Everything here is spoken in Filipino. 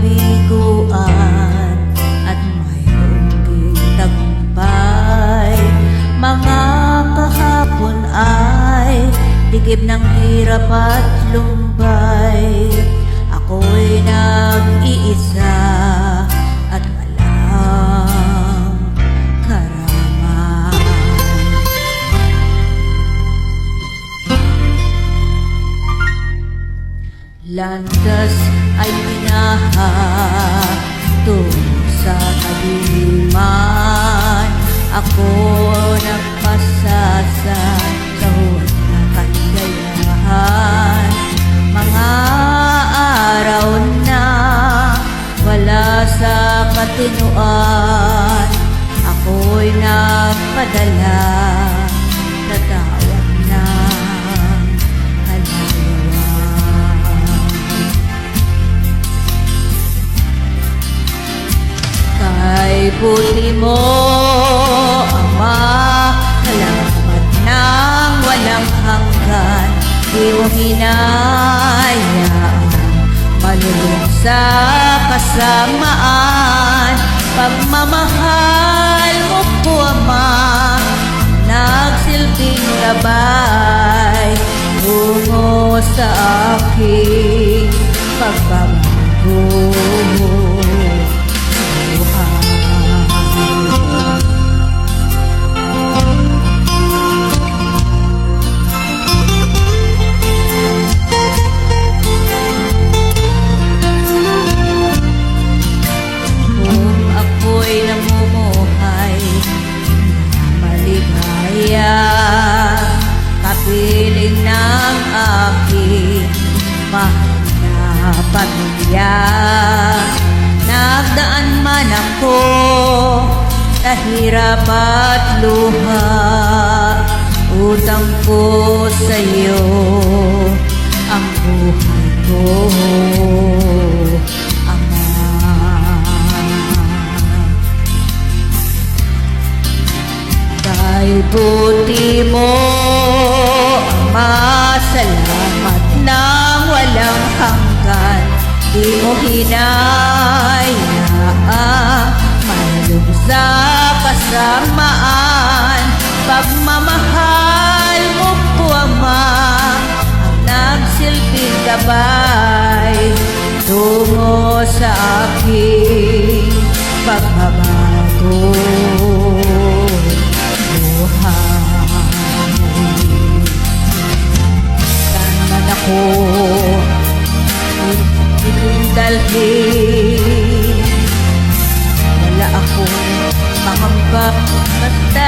biguan at mayroon ding tagumpay. Mga kahapon ay digib ng hirap at lumbay. Ako'y nag-iisa at walang karamay. Landas ay pinahatong sa kadiliman. Ako nagpasasa sa huwag na kaligayahan. Mga araw na wala sa katinuan. Ako'y nagpadala sa tawag ng kalayuan. Kay buti mo, Ama, salamat ng walang hanggan. Di mo hinayaan malulong sa kasamaan. Pagmamahal mo po, Ama, nagsilbing gabay tungo sa aking pagbabago. Kapiling ng aking mahal na pamilya. Nagdaan man ako sa hirap at luha. Utang ko sa iyo ang buhay ko, Ama. Kay buti mo, Ama, salamat ng walang hanggan. Di mo hinayaan malulong sa kasamaan. Pagmamahal mo po, Ama, ang nagsilbing gabay tungo sa aking pagbabago. Ako dalhin, wala akong pangamba, basta